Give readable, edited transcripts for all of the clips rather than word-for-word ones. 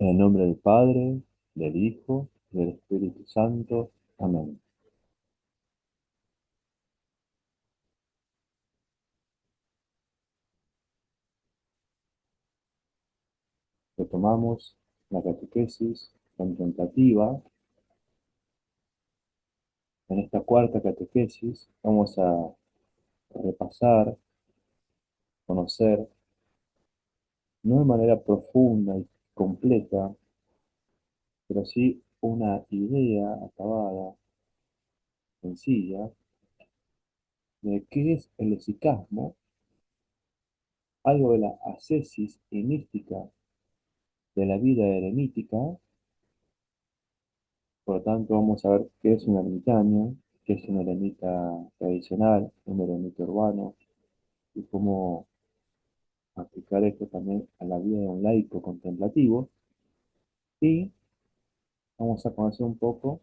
En el nombre del Padre, del Hijo y del Espíritu Santo. Amén. Retomamos la catequesis contemplativa. En esta cuarta catequesis vamos a repasar, conocer, no de manera profunda y completa, pero sí una idea acabada, sencilla, de qué es el lexicasmo, algo de la ascesis y mística de la vida eremítica. Por lo tanto, vamos a ver qué es un ermitaño, qué es un eremita tradicional, un eremita urbano, y cómo aplicar esto también a la vida de un laico contemplativo. Y vamos a conocer un poco,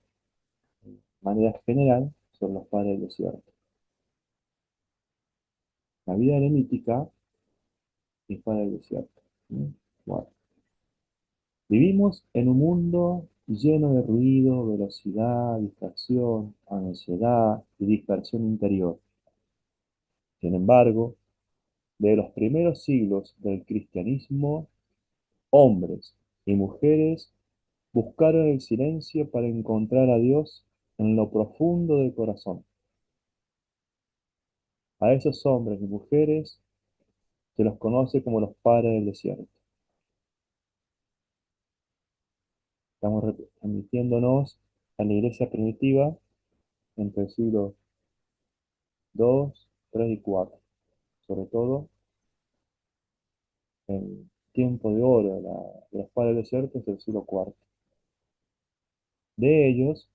de manera general, sobre los padres del desierto. La vida eremítica y padres del desierto. ¿Mm? Bueno, vivimos en un mundo lleno de ruido, velocidad, distracción, ansiedad y dispersión interior. Sin embargo, de los primeros siglos del cristianismo, hombres y mujeres buscaron el silencio para encontrar a Dios en lo profundo del corazón. A esos hombres y mujeres se los conoce como los padres del desierto. Estamos remitiéndonos a la iglesia primitiva entre el siglo II, III y IV, sobre todo el tiempo de oro de los padres del desierto es el siglo IV. De ellos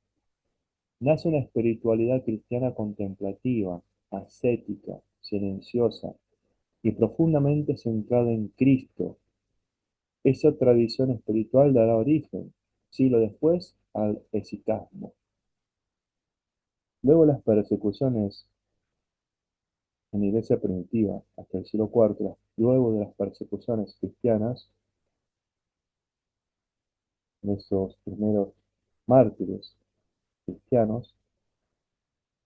nace una espiritualidad cristiana contemplativa, ascética, silenciosa y profundamente centrada en Cristo. Esa tradición espiritual dará origen, siglo después, al esicasmo. Luego las persecuciones en la iglesia primitiva, hasta el siglo IV, luego de las persecuciones cristianas, de esos primeros mártires cristianos,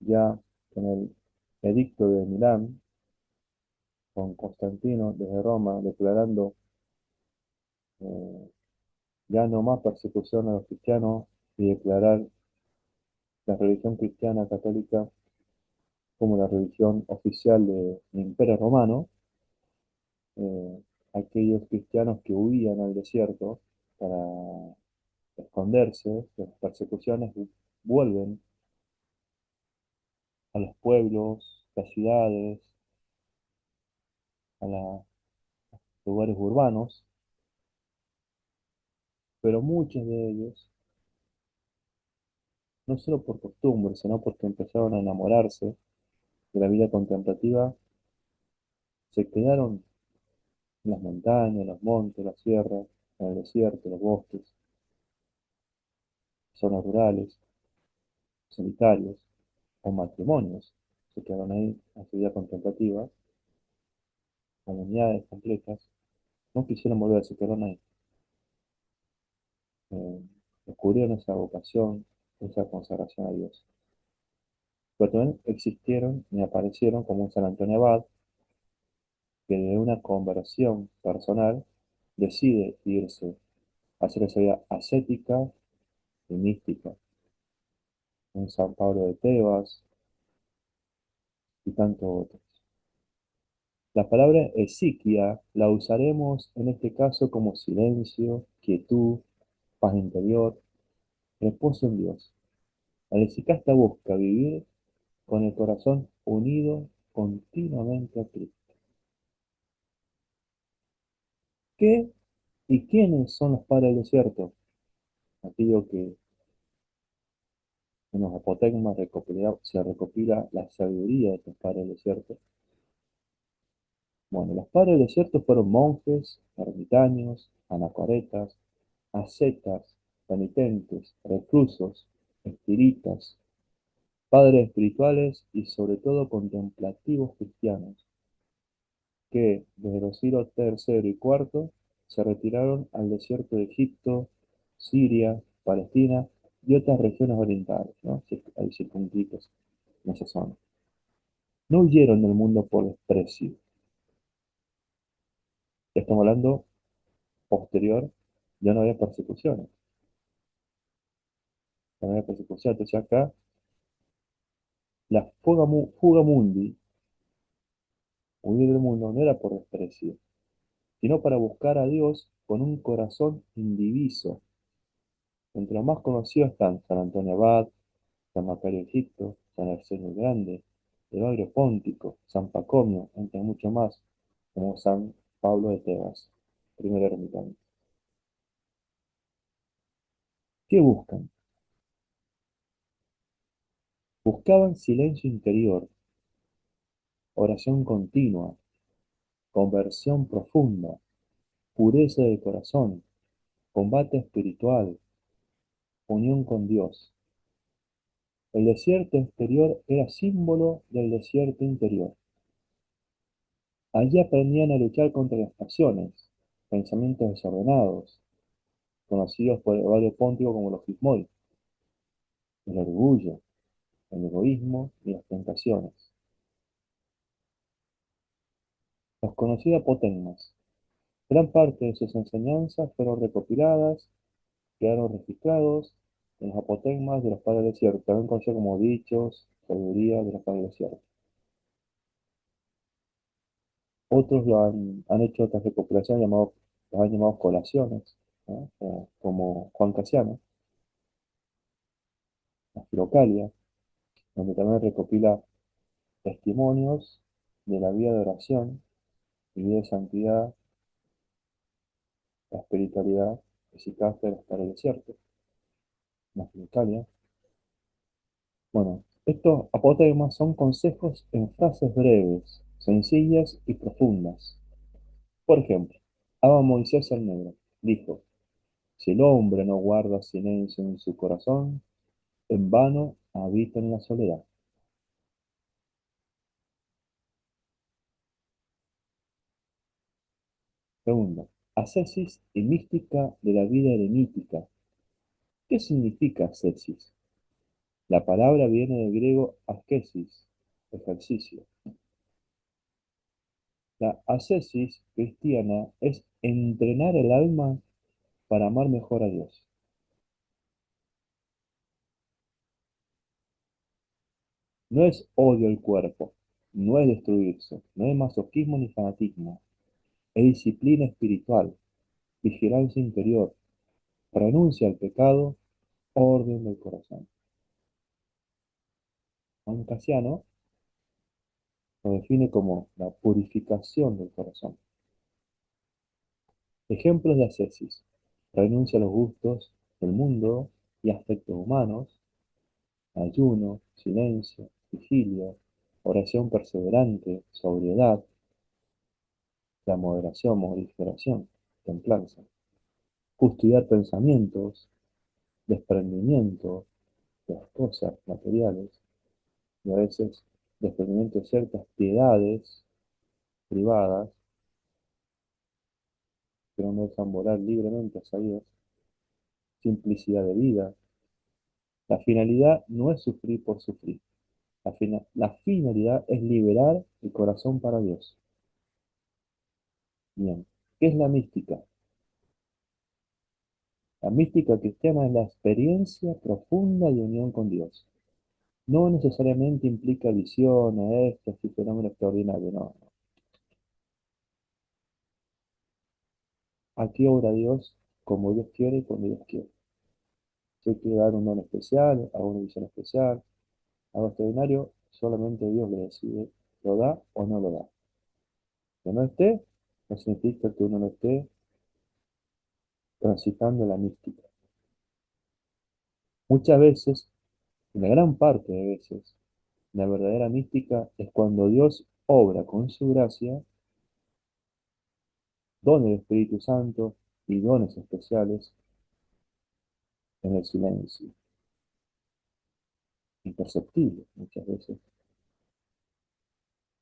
ya en el edicto de Milán, con Constantino desde Roma declarando eh, ya no más persecución a los cristianos y declarar la religión cristiana católica como la religión oficial del Imperio Romano. Aquellos cristianos que huían al desierto para esconderse de las persecuciones vuelven a los pueblos, las ciudades, a los lugares urbanos, pero muchos de ellos, no solo por costumbre, sino porque empezaron a enamorarse de la vida contemplativa, se quedaron en las montañas, los montes, las sierras, en el desierto, los bosques, zonas rurales, solitarios o matrimonios. Se quedaron ahí en su vida contemplativa, comunidades completas, no quisieron volver, se quedaron ahí. Eh, Descubrieron esa vocación, esa consagración a Dios. Pero también existieron y aparecieron como un San Antonio Abad, que de una conversión personal decide irse a hacer esa vida ascética y mística. Un San Pablo de Tebas y tantos otros. La palabra esiquia la usaremos en este caso como silencio, quietud, paz interior, reposo en Dios. El esicasta busca vivir con el corazón unido continuamente a Cristo. ¿Qué y quiénes son los padres del desierto? Aquello que en los apotegmas se recopila la sabiduría de estos padres del desierto. Bueno, los padres del desierto fueron monjes, ermitaños, anacoretas, ascetas, penitentes, reclusos, espiritas, padres espirituales y sobre todo contemplativos cristianos, que desde los siglos III y IV se retiraron al desierto de Egipto, Siria, Palestina y otras regiones orientales, ¿no? Hay circunscritos en esa zona. No huyeron del mundo por desprecio. Estamos hablando posterior, ya no había persecuciones. Ya no había persecución. Entonces acá la fuga mundi, huir del mundo, no era por desprecio, sino para buscar a Dios con un corazón indiviso. Entre los más conocidos están San Antonio Abad, San Macario de Egipto, San Arsenio el Grande, Evagrio Póntico, San Pacomio, entre muchos más, como San Pablo de Tebas, primer ermitaño. ¿Qué buscan? Buscaban silencio interior, oración continua, conversión profunda, pureza de corazón, combate espiritual, unión con Dios. El desierto exterior era símbolo del desierto interior. Allí aprendían a luchar contra las pasiones, pensamientos desordenados, conocidos por el barrio póntico como los gizmois, el orgullo, el egoísmo y las tentaciones. Los conocidos apotegmas. Gran parte de sus enseñanzas fueron recopiladas, quedaron registrados en los apotegmas de los padres del desierto, también conocidos como dichos, sabiduría de los padres del desierto. Otros han hecho otras recopilaciones los han llamado colaciones, ¿no? Como Juan Casiano, la Filocalia, donde también recopila testimonios de la vida de oración y vida de santidad, la espiritualidad eficaz de los padres del desierto, la Filocalia. Bueno, estos apótegmas son consejos en frases breves, sencillas y profundas. Por ejemplo, Abba Moisés el Negro dijo: si el hombre no guarda silencio en su corazón, en vano habita en la soledad. Segundo, ascesis y mística de la vida eremítica. ¿Qué significa ascesis? La palabra viene del griego ascesis, ejercicio. La ascesis cristiana es entrenar el alma para amar mejor a Dios. No es odio al cuerpo, no es destruirse, no es masoquismo ni fanatismo, es disciplina espiritual, vigilancia interior, renuncia al pecado, orden del corazón. Juan Casiano lo define como la purificación del corazón. Ejemplos de ascesis: renuncia a los gustos del mundo y aspectos humanos, ayuno, silencio, vigilia, oración perseverante, sobriedad, la moderación, mortificación, templanza, custodiar pensamientos, desprendimiento de las cosas materiales y a veces desprendimiento de ciertas piedades privadas que no dejan volar libremente hacia Dios, simplicidad de vida. La finalidad no es sufrir por sufrir. La finalidad es liberar el corazón para Dios. Bien, ¿qué es la mística? La mística cristiana es la experiencia profunda de unión con Dios. No necesariamente implica visiones, estos y fenómenos extraordinarios, no. Aquí obra Dios como Dios quiere y cuando Dios quiere. Si hay que dar un don especial, a una visión especial, algo extraordinario, solamente Dios le decide, lo da o no lo da. Que no esté, no significa que uno no esté transitando la mística. Muchas veces, una gran parte de veces, la verdadera mística es cuando Dios obra con su gracia, dones del Espíritu Santo y dones especiales en el silencio, imperceptible muchas veces,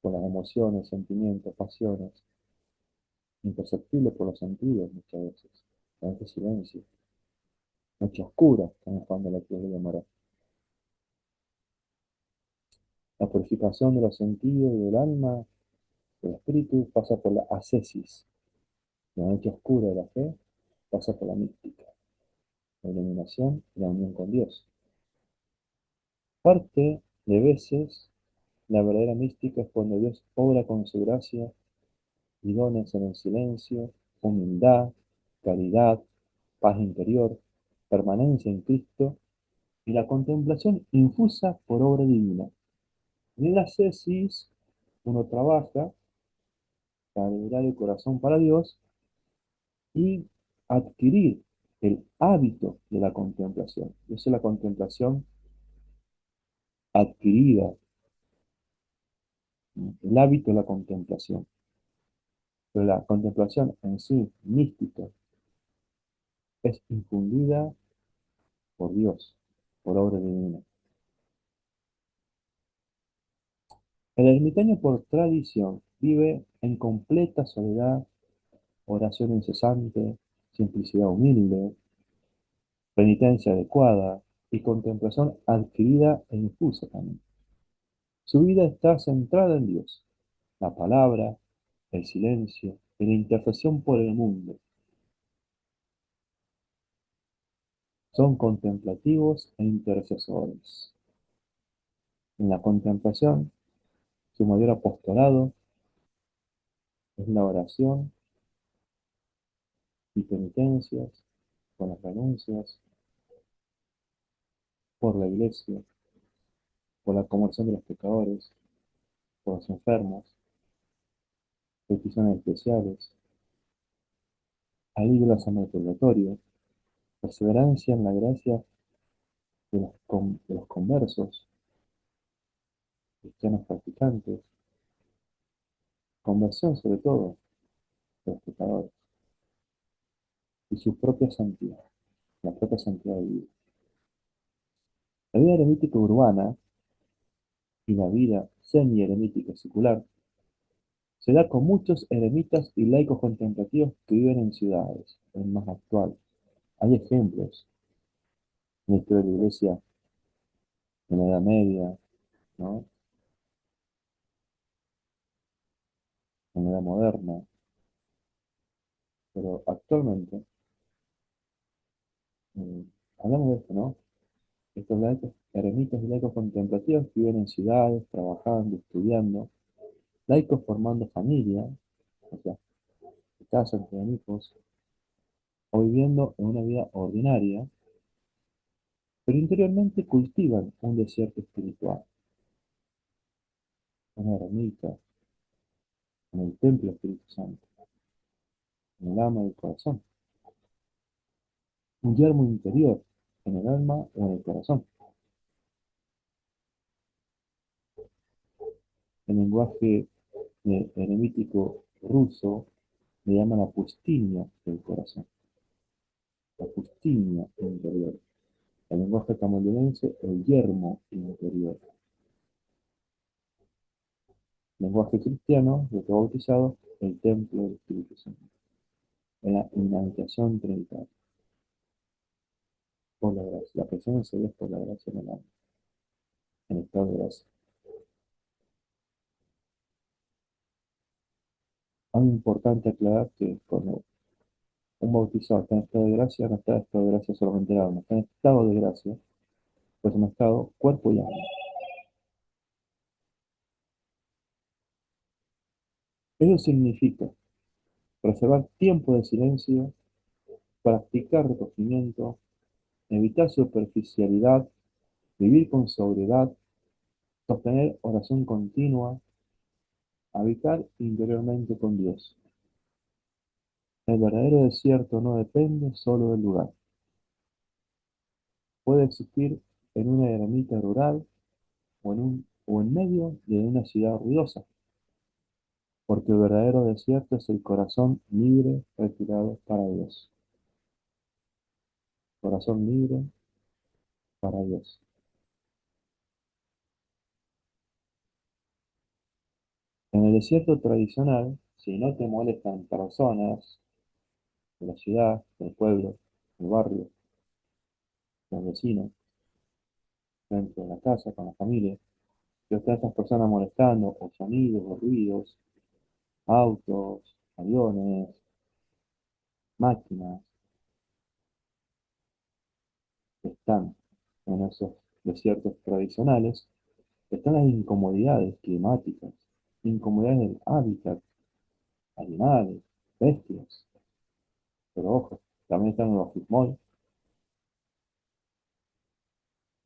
con las emociones, sentimientos, pasiones. imperceptible por los sentidos muchas veces. En este silencio, noche oscura, estamos cuando la cruz de Morar. La purificación de los sentidos y del alma, del espíritu, pasa por la ascesis. La noche oscura de la fe pasa por la mística, la iluminación y la unión con Dios. Parte de veces, la verdadera mística es cuando Dios obra con su gracia y dones en el silencio, humildad, caridad, paz interior, permanencia en Cristo y la contemplación infusa por obra divina. En la ascesis uno trabaja para liberar el corazón para Dios y adquirir el hábito de la contemplación. Esa es la contemplación adquirida, el hábito de la contemplación. Pero la contemplación en sí, mística, es infundida por Dios, por obra divina. El ermitaño por tradición vive en completa soledad, oración incesante, simplicidad humilde, penitencia adecuada y contemplación adquirida e infusa también. Su vida está centrada en Dios, la palabra, el silencio y la intercesión por el mundo. Son contemplativos e intercesores. En la contemplación, su mayor apostolado es la oración y penitencias con las renuncias por la iglesia, por la conversión de los pecadores, por los enfermos, peticiones especiales, alivio a la zona del purgatorio, perseverancia en la gracia de los conversos, cristianos practicantes, conversión sobre todo de los pecadores, y su propia santidad, la propia santidad de vida. La vida eremítica urbana y la vida semi-eremítica secular se da con muchos eremitas y laicos contemplativos que viven en ciudades, es más actual. Hay ejemplos en la historia de la Iglesia en la Edad Media, ¿no? En la Edad Moderna, pero actualmente, eh, hablamos de esto, ¿no? Estos laicos, eremitas y laicos contemplativos que viven en ciudades, trabajando, estudiando, laicos formando familia, o sea, se casan, tienen hijos, o viviendo en una vida ordinaria, pero interiormente cultivan un desierto espiritual, una ermita, en el templo del Espíritu Santo, en el alma y el corazón, un yermo interior, en el alma o en el corazón. El lenguaje eremítico ruso le llama la pustinia del corazón, la pustinia interior. El lenguaje camerunense, el yermo interior. El lenguaje cristiano, de todo bautizado, el templo del Espíritu Santo. En la inhabitación trinitaria, por la gracia. La presencia de Dios por la gracia en el alma, en estado de gracia. Es importante aclarar que cuando un bautizado está en estado de gracia, no está en estado de gracia solamente el alma, está en estado de gracia, pues en estado cuerpo y alma. Eso significa reservar tiempo de silencio, practicar recogimiento, evitar superficialidad, vivir con sobriedad, sostener oración continua, habitar interiormente con Dios. El verdadero desierto no depende solo del lugar. Puede existir en una ermita rural o en medio de una ciudad ruidosa, porque el verdadero desierto es el corazón libre, retirado para Dios. Corazón libre para Dios. En el desierto tradicional, si no te molestan personas de la ciudad, del pueblo, del barrio, los vecinos, dentro de la casa, con la familia, si están estas personas molestando, o sonidos, o ruidos, autos, aviones, máquinas, que están en esos desiertos tradicionales, están las incomodidades climáticas, incomodidades del hábitat, animales, bestias, pero ojo, también están los gizmol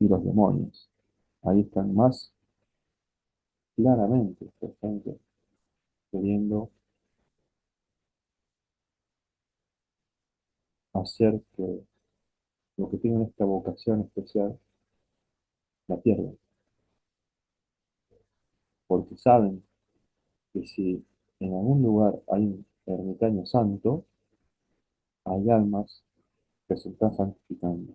y los demonios. Ahí están más claramente presentes, queriendo hacer que lo que tienen esta vocación especial la pierdan, porque saben que si en algún lugar hay un ermitaño santo, hay almas que se están santificando.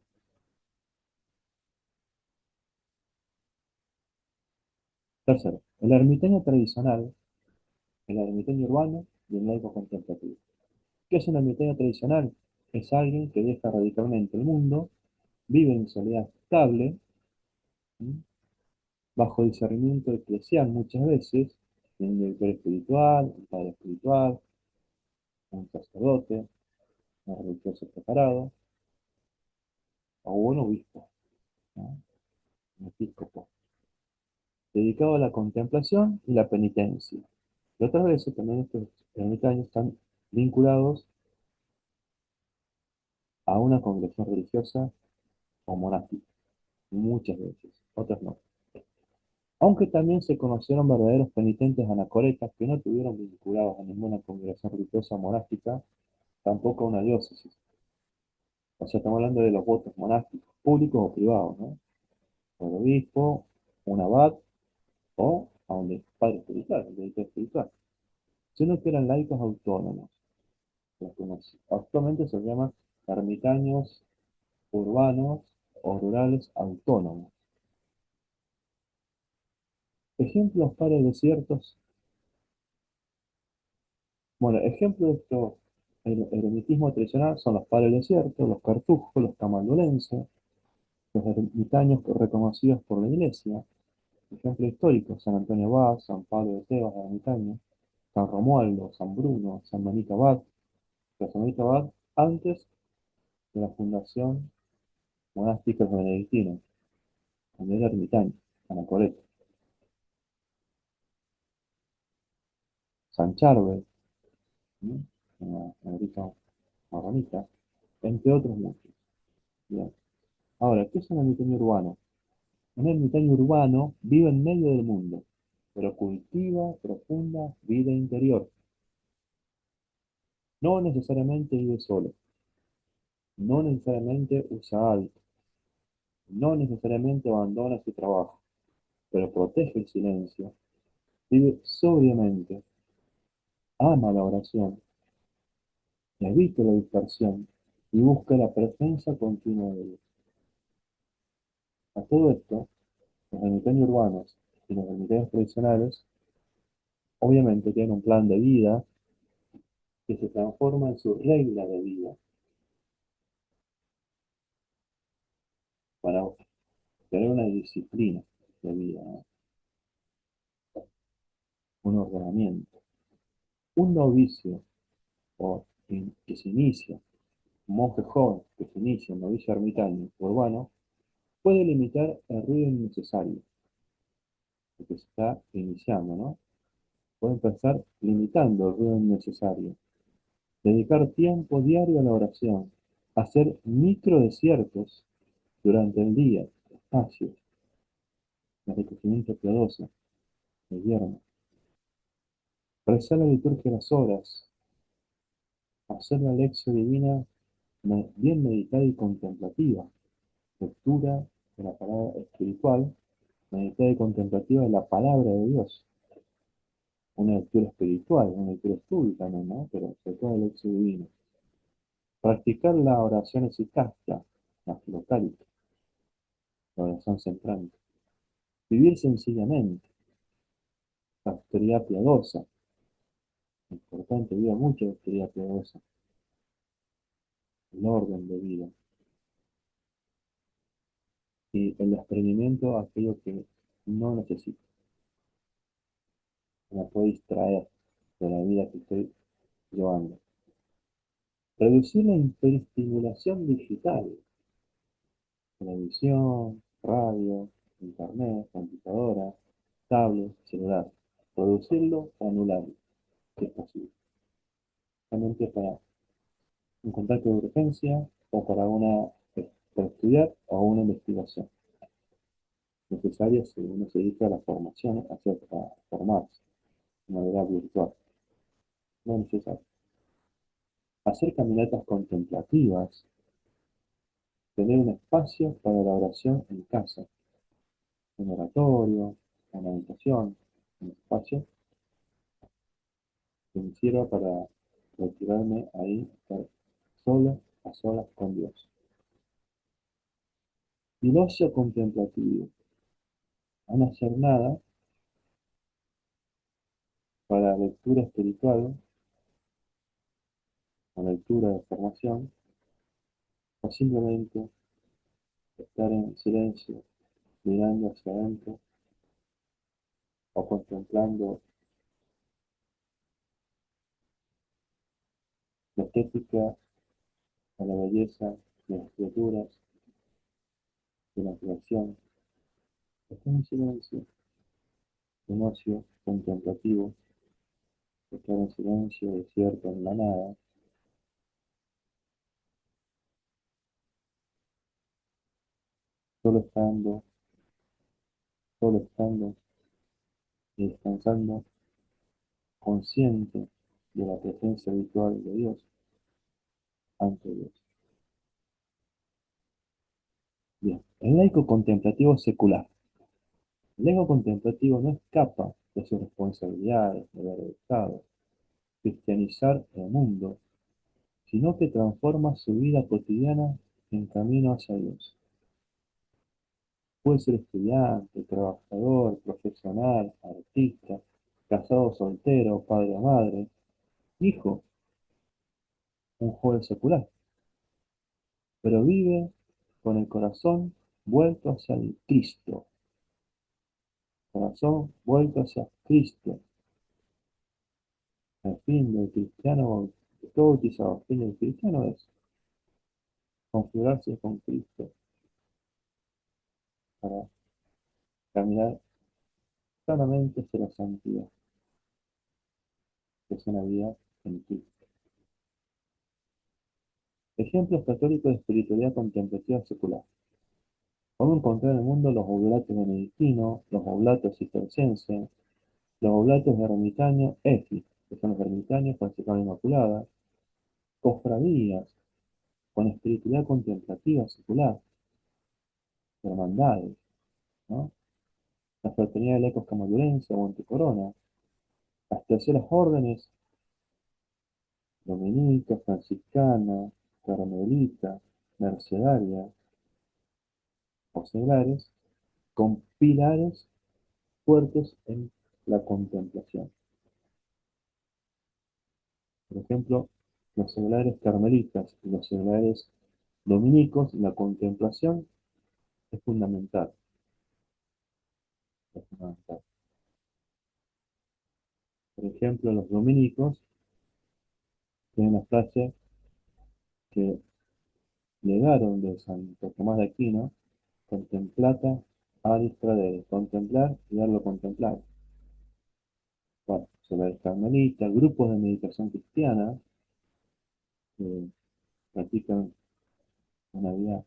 Tercero, el ermitaño tradicional, el ermitaño urbano y el laico contemplativo. ¿Qué es un ermitaño tradicional? Es alguien que deja radicalmente el mundo, vive en soledad estable, ¿sí? Bajo discernimiento eclesial muchas veces, un director espiritual, un padre espiritual, un sacerdote, un religioso preparado, o un obispo, ¿no? Un episcopo, dedicado a la contemplación y la penitencia. Y otras veces también estos ermitaños están vinculados a una congregación religiosa o monástica, muchas veces, otras no. Aunque también se conocieron verdaderos penitentes anacoretas que no estuvieron vinculados a ninguna congregación religiosa o monástica, tampoco a una diócesis. O sea, estamos hablando de los votos monásticos, públicos o privados, ¿no? O el obispo, un abad o a un padre espiritual, un director espiritual. Sino que eran laicos autónomos. Los que actualmente se llaman ermitaños urbanos o rurales autónomos. Ejemplos para desiertos. Bueno, ejemplos de estos eremitismo tradicional son los padres desiertos, los cartujos, los camaldulenses, los ermitaños reconocidos por la iglesia. Ejemplo histórico, San Antonio Abad, San Pablo de Tebas, ermitaño, San Romualdo, San Bruno, San Benito Abad, pero San Benito Abad antes de la fundación monástica benedictina, cuando era ermitaño, anacoreta. San Charbel, ¿no? Una negrita marronita, entre otros muchos. Bien. Ahora, ¿qué es un ermitaño urbano? Un ermitaño urbano vive en medio del mundo, pero cultiva profunda vida interior. No necesariamente vive solo, no necesariamente usa hábitos, no necesariamente abandona su trabajo, pero protege el silencio, vive sobriamente, ama la oración, evita la dispersión y busca la presencia continua de Dios. A todo esto, los ermitaños urbanos y los ermitaños tradicionales obviamente tienen un plan de vida que se transforma en su regla de vida para tener una disciplina de vida, ¿no? Un ordenamiento. Un novicio que se inicia, un monje joven que se inicia, un novicio ermitaño urbano, puede limitar el ruido innecesario, porque se está iniciando, ¿no? Puede empezar limitando el ruido innecesario, dedicar tiempo diario a la oración, hacer micro desiertos durante el día, espacios, de recogimiento piadoso, de yermo, rezar la liturgia de las horas, hacer la lección divina bien meditada y contemplativa, lectura de la palabra espiritual, meditada y contemplativa de la palabra de Dios, una lectura espiritual, una lectura estudio también, ¿no? Pero sobre todo la lección divina. Practicar la oración eficazia, la filocálica, la oración centrante. Vivir sencillamente, la austeridad piadosa, Importante, había mucho que quería eso, el orden de vida y el desprendimiento a aquello que no necesito, me puede distraer de la vida que estoy llevando. Reducir la hiperestimulación digital, televisión, radio, internet, computadora, tablet, celular. Reducirlo o anularlo, si es posible. Realmente para un contacto de urgencia o para estudiar o una investigación necesaria si uno se dedica a la formación, a formarse de manera virtual. No es necesario. Hacer caminatas contemplativas, tener un espacio para la oración en casa, un oratorio, una meditación, un espacio que me sirva para retirarme ahí, estar solo, a solas con Dios. Y el ocio contemplativo, a no hacer nada para la lectura espiritual, o lectura de formación, o simplemente estar en silencio, mirando hacia adentro, o contemplando la estética o la belleza de las criaturas, de la creación. Estar en silencio, un ocio contemplativo, estar en silencio, desierto, en la nada, solo estando, solo estando y descansando, consciente de la presencia habitual de Dios ante Dios. Bien, el laico contemplativo secular. El laico contemplativo no escapa de sus responsabilidades, deber de Estado, cristianizar el mundo, sino que transforma su vida cotidiana en camino hacia Dios. Puede ser estudiante, trabajador, profesional, artista, casado o soltero, padre o madre, hijo, un joven secular, pero vive con el corazón vuelto hacia el Cristo, corazón vuelto hacia Cristo. El fin del cristiano, todo bautizado, el fin del cristiano es configurarse con Cristo para caminar sanamente hacia la santidad, que es una vida en Cristo. Ejemplos católicos de espiritualidad contemplativa secular. Podemos encontrar en el mundo los oblatos benedictinos, los oblatos cistercienses, los oblatos ermitaños EFI, que son los ermitaños franciscanos Inmaculada, cofradías con espiritualidad contemplativa secular, hermandades, ¿no? La Fraternidad de Lecos Camalurense, Montecorona, las terceras órdenes, dominica, franciscana, carmelita, mercedaria o seglares, con pilares fuertes en la contemplación. Por ejemplo, los seglares carmelitas y los seglares dominicos, la contemplación es fundamental, es fundamental. Por ejemplo, los dominicos tienen una frase que legaron de Santo Tomás de Aquino: contemplata ad distradere, contemplar y darlo contemplar. Bueno, seglares carmelitas, grupos de meditación cristiana que practican una vida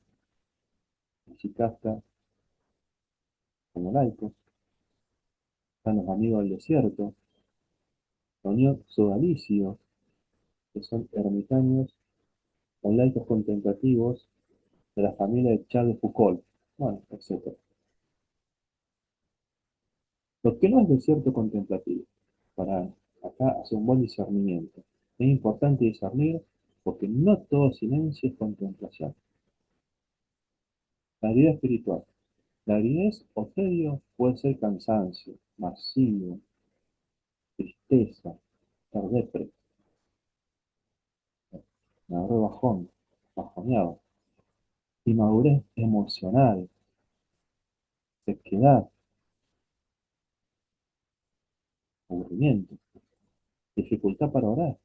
casta como laicos, están los amigos del desierto, la Unión Sodalicio, que son ermitaños o laicos contemplativos de la familia de Charles Foucault, bueno, etc. Lo que no es desierto contemplativo, para acá hacer un buen discernimiento. Es importante discernir porque no todo silencio es contemplación. La aridez espiritual. La aridez o tedio puede ser cansancio, vacío, tristeza, estar depre, me agarró bajón, bajoneado. Inmadurez emocional, sequedad, aburrimiento, dificultad para orar,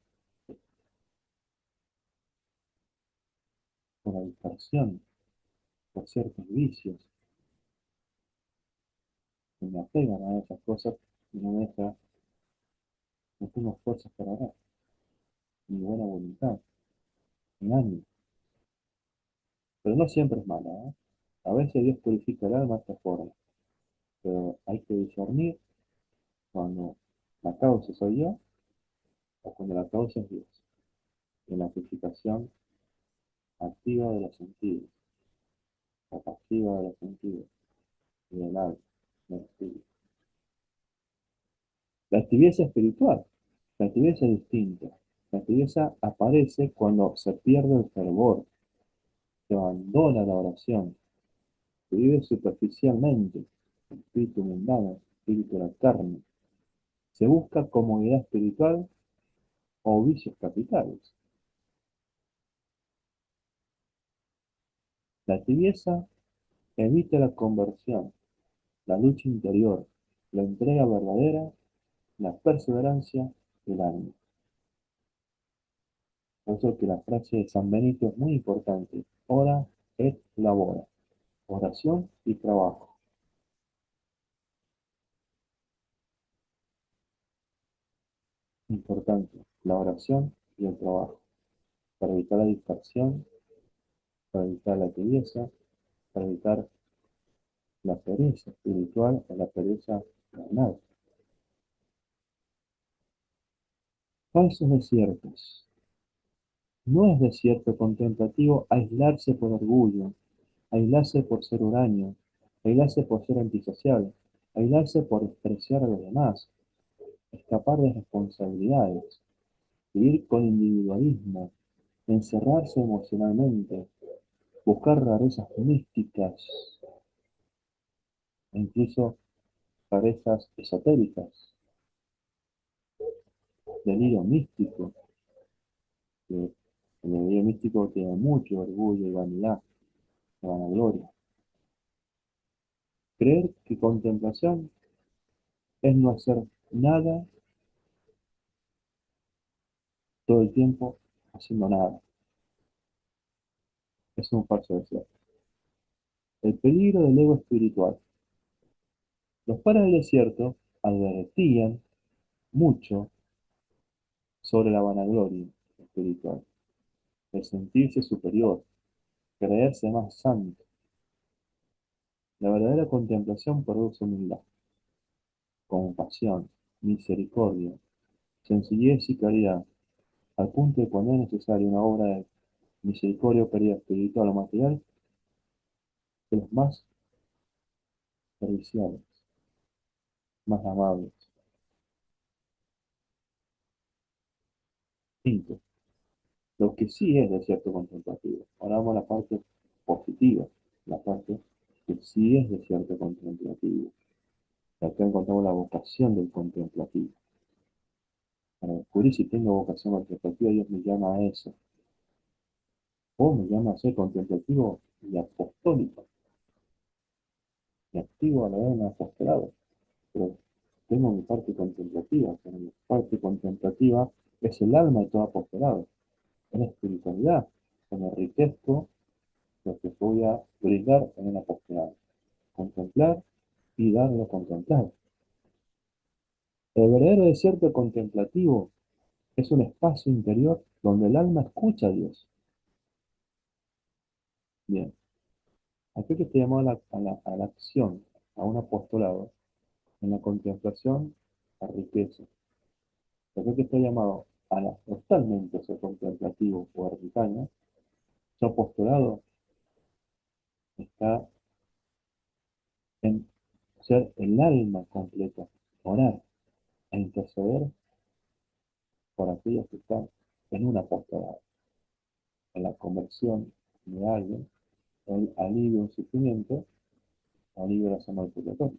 por la dispersión, por ciertos vicios, que me apegan a esas cosas y no me deja, no tengo fuerzas para orar, ni buena voluntad, ni ánimo. Pero no siempre es mala, ¿eh? A veces Dios purifica el alma de esta forma, pero hay que discernir cuando la causa soy yo o cuando la causa es Dios. En la purificación activa de los sentidos, o pasiva de los sentidos, y del alma, del espíritu. La tibieza espiritual. La tibieza es distinta. La tibieza aparece cuando se pierde el fervor, se abandona la oración, se vive superficialmente, espíritu mundano, espíritu de la carne. Se busca comodidad espiritual o vicios capitales. La tibieza evita la conversión, la lucha interior, la entrega verdadera, la perseverancia del ánimo. Por eso que la frase de San Benito es muy importante. Ora et labora. Oración y trabajo. Importante. La oración y el trabajo. Para evitar la dispersión, para evitar la tibieza, para evitar la pereza espiritual o la pereza carnal. Falsos desiertos. No es desierto contemplativo aislarse por orgullo, aislarse por ser huraño, aislarse por ser antisocial, aislarse por despreciar a los demás, escapar de responsabilidades, vivir con individualismo, encerrarse emocionalmente, buscar rarezas místicas e incluso rarezas esotéricas, delirio místico, que el delirio místico tiene mucho orgullo y vanidad, y vanagloria. Creer que contemplación es no hacer nada todo el tiempo haciendo nada. Es un falso deseo. El peligro del ego espiritual. Los padres del desierto advertían mucho sobre la vanagloria espiritual, el sentirse superior, creerse más santo. La verdadera contemplación produce humildad, compasión, misericordia, sencillez y caridad, al punto de cuando es necesaria una obra de misericordia o caridad espiritual o material, de los más serviciales, más amables. 5. Lo que sí es desierto contemplativo. Ahora vamos a la parte positiva, la parte que sí es desierto contemplativo. Y acá encontramos la vocación del contemplativo. Para descubrir si tengo vocación contemplativa, Dios me llama a eso. O me llama a ser contemplativo y apostólico, y activo a la vez en el apostolado. Pero tengo mi parte contemplativa, pero mi parte contemplativa es el alma de todo apostolado. En espiritualidad, que me enriquezco lo que voy a brindar en el apostolado. Contemplar y darlo a contemplar. El verdadero desierto contemplativo es un espacio interior donde el alma escucha a Dios. Bien, aquel que está llamado a la acción, a un apostolado, en la contemplación, a riqueza. Aquel que está llamado a la, totalmente a ser contemplativo o ermitaño, su apostolado está en ser el alma completa, orar e interceder por aquellos que están en un apostolado, en la conversión de alguien, el alivio del sufrimiento, alivio de la zona del purgatorio.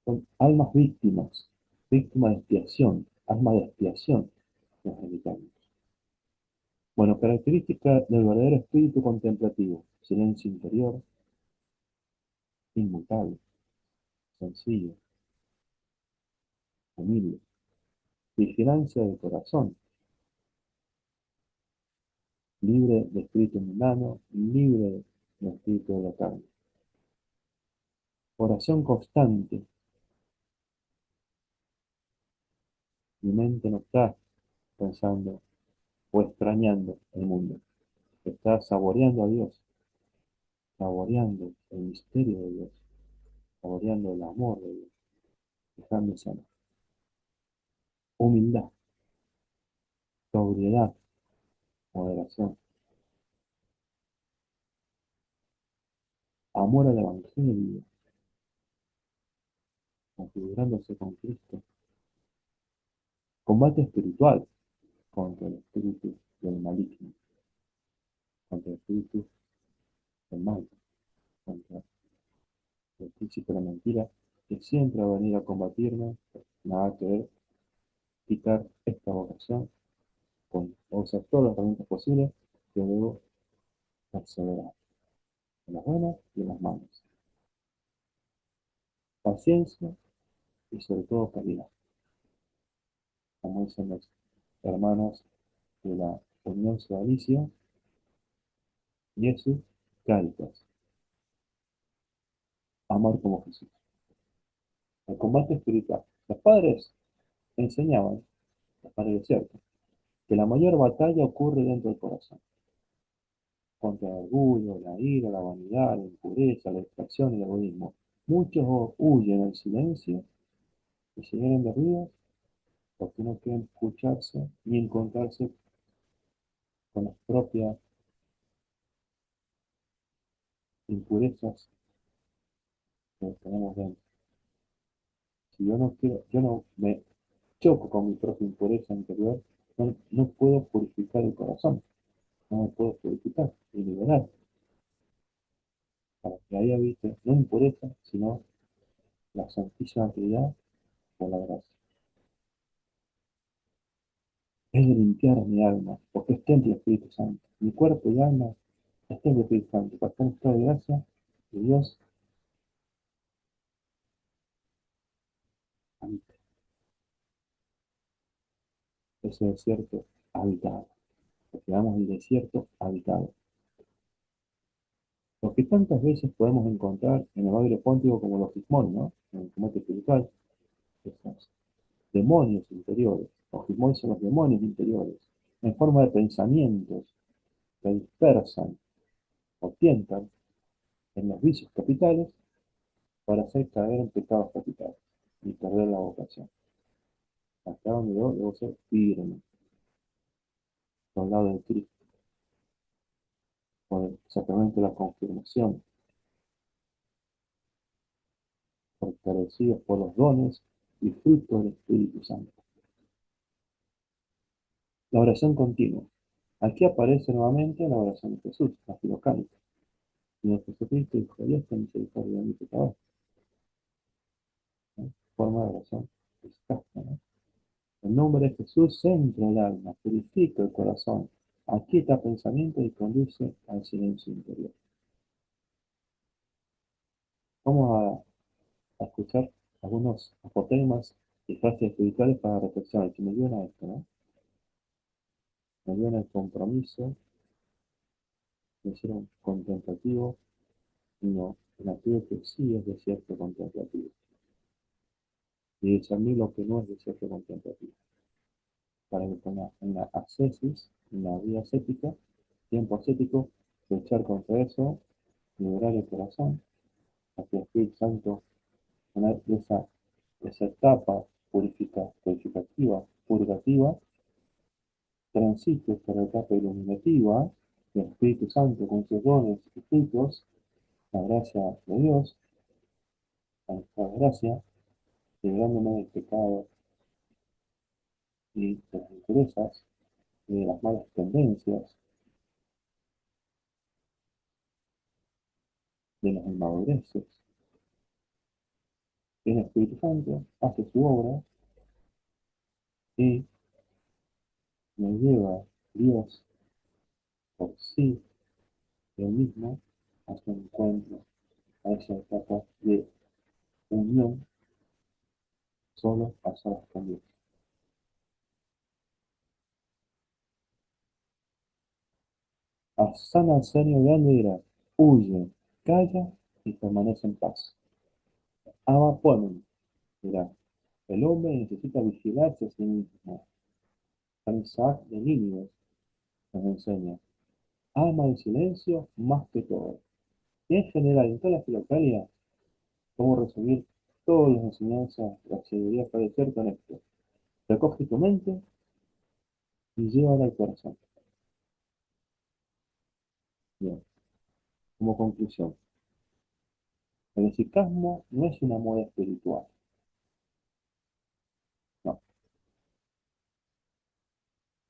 Son almas víctimas, víctimas de expiación. alma de expiación, nos dedicamos. Bueno, característica del verdadero espíritu contemplativo: silencio interior, inmutable, sencillo, humilde, vigilancia del corazón, libre de espíritu mundano, libre de espíritu de la carne. Oración constante. Mi mente no está pensando o extrañando el mundo, está saboreando a Dios, saboreando el misterio de Dios, saboreando el amor de Dios, dejándose amar. Humildad, sobriedad, moderación, amor al Evangelio, configurándose con Cristo. Combate espiritual contra el espíritu del maligno, contra el espíritu del mal, contra el príncipe de la mentira, que siempre va a venir a combatirme. Nada que ver, quitar esta vocación con usar todas las herramientas posibles, que debo perseverar en las buenas y en las malas. Paciencia y sobre todo caridad, como dicen los hermanos de la Unión Sodalicia, Jesús Caritas, amar como Jesús. El combate espiritual. Los padres enseñaban, los padres de cierto, que la mayor batalla ocurre dentro del corazón, contra el orgullo, la ira, la vanidad, la impureza, la distracción y el egoísmo. Muchos huyen al silencio y se llenan de ruido porque no quieren escucharse ni encontrarse con las propias impurezas que tenemos dentro. Si yo no quiero, yo no me choco con mi propia impureza interior, no puedo purificar el corazón, no me puedo purificar y liberar, para que ahí habite no impureza, sino la santísima Trinidad por la gracia. Es de limpiar mi alma, porque es templo del Espíritu Santo. Mi cuerpo y alma es templo del Espíritu Santo, para estar en estado de gracia de Dios habita ese desierto habitado. Porque damos el desierto habitado. Lo que tantas veces podemos encontrar en el Magre Póntico como los Gismón, ¿no? En el combate espiritual, esos demonios interiores. Los Gismón son los demonios interiores, en forma de pensamientos que dispersan o tientan en los vicios capitales para hacer caer en pecados capitales y perder la vocación. Acá donde yo debo ser firme, soldado de Cristo, con el sacramento de la confirmación, fortalecidos por los dones y frutos del Espíritu Santo. La oración continua. Aquí aparece nuevamente la oración de Jesús, la filocálica. Señor Jesucristo, Hijo de Dios, ten misericordia de mi pecador. ¿No? Forma de oración eficaz, ¿no? El nombre de Jesús centra el alma, purifica el corazón, aquieta pensamiento y conduce al silencio interior. Vamos a escuchar algunos apotegmas y frases espirituales para reflexionar, que me ayudan a esto, ¿no? Me ayudan al compromiso de ser un contemplativo, sino en aquello que sí es de cierto contemplativo. Y discernir lo que no es de cierto contemplativo. Para que con una ascesis, una vida ascética, tiempo ascético, luchar contra eso, liberar el corazón, para que el Espíritu Santo, una vez de esa etapa purificativa, purgativa, transite por la etapa iluminativa, del Espíritu Santo con sus dones y frutos, la gracia de Dios, la nuestra gracia, liberándome del pecado y de las impurezas y de las malas tendencias, de las inmadureces. El Espíritu Santo hace su obra y me lleva Dios por sí, Él mismo, a su encuentro, a esa etapa de unión solo a solas con Dios. A San Antonio Grande dirá, huye, calla y permanece en paz. Ama ponen, dirá, el hombre necesita vigilarse a sí mismo. San Isaac de Nínive nos enseña, ama el silencio más que todo. Y en general, en toda la filocalía, cómo recibir todas las enseñanzas de la sabiduría para ser con esto. Recoge tu mente y llévala al corazón. Bien, como conclusión, el eficasmo no es una moda espiritual, no.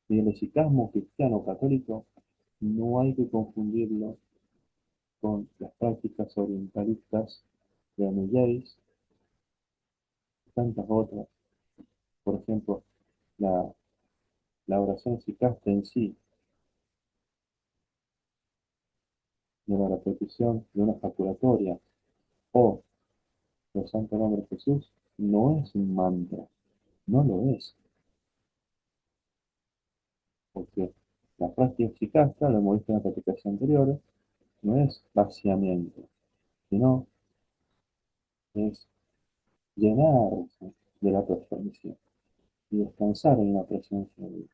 Y el eficasmo cristiano católico no hay que confundirlo con las prácticas orientalistas de Amelleris y tantas otras. Por ejemplo, la, la oración eficaz en sí, de la repetición de una ejaculatoria o del Santo Nombre de Jesús, no es un mantra, no lo es, porque la práctica eficaz, claro, lo hemos visto en la practicación anterior, no es vaciamiento, sino es llenarse de la perfección y descansar en la presencia de Dios,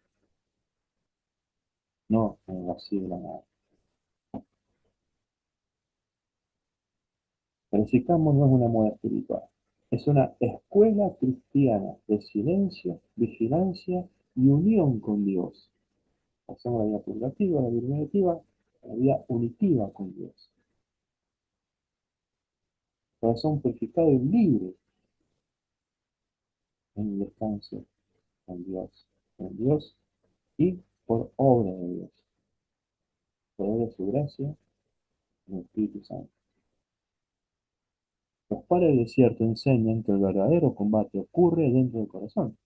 no en el vacío de la nada. El sicamo no es una moda espiritual, es una escuela cristiana de silencio, vigilancia y unión con Dios. Pasamos la vida purgativa, la vida negativa, la vida unitiva con Dios. Corazón purificado y libre en el descanso con Dios y por obra de Dios, por obra de su gracia en el Espíritu Santo. Los padres del desierto enseñan que el verdadero combate ocurre dentro del corazón.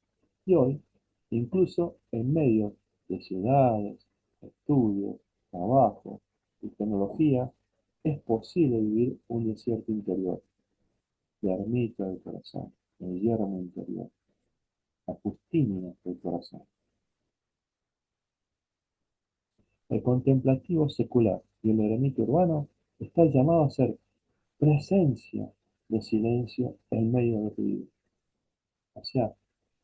Y hoy, incluso en medio de ciudades, estudios, trabajo y tecnología, es posible vivir un desierto interior, la ermita del corazón, el yermo interior, la pustinia del corazón. El contemplativo secular y el eremita urbano están llamados a ser presencia de silencio en medio del ruido. O sea,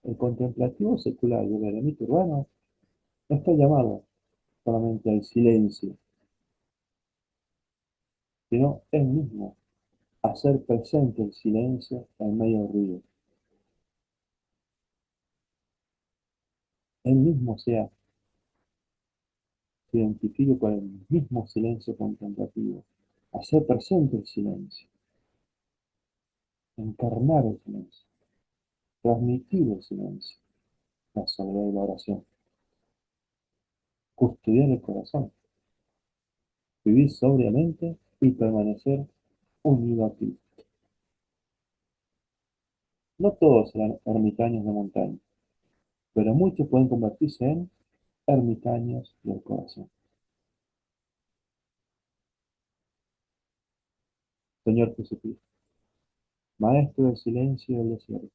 el contemplativo secular y el eremita urbano no está llamado solamente al silencio, sino él mismo hacer presente el silencio en medio del ruido. Él mismo sea, se identifique con el mismo silencio contemplativo. Hacer presente el silencio, encarnar el silencio, transmitir el silencio, la soledad y la oración, custodiar el corazón, vivir sobriamente y permanecer unido a ti. No todos serán ermitaños de montaña, pero muchos pueden convertirse en ermitaños del corazón. Señor Jesucristo, Maestro del silencio y del desierto,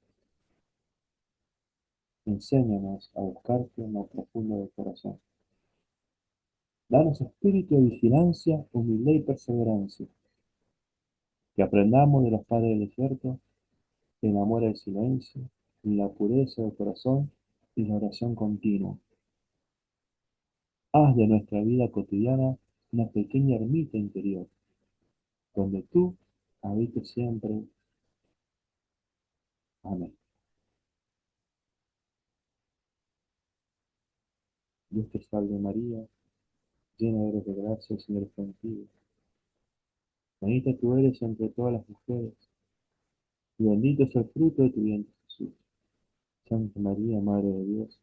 enséñanos a buscarte en lo profundo del corazón. Danos espíritu de vigilancia, humildad y perseverancia, que aprendamos de los padres del desierto el amor al silencio, la pureza del corazón y la oración continua. Haz de nuestra vida cotidiana una pequeña ermita interior, donde tú habites siempre. Amén. Dios te salve María, llena eres de gracia, el Señor es contigo. Bendita tú eres entre todas las mujeres, y bendito es el fruto de tu vientre Jesús. Santa María, Madre de Dios,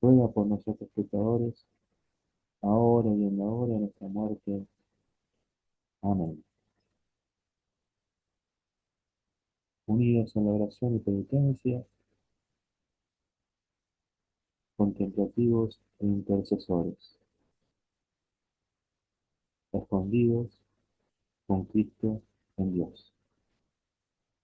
ruega por nosotros pecadores, ahora y en la hora de nuestra muerte. Amén. Unidos en la oración y penitencia, contemplativos e intercesores, escondidos con Cristo en Dios.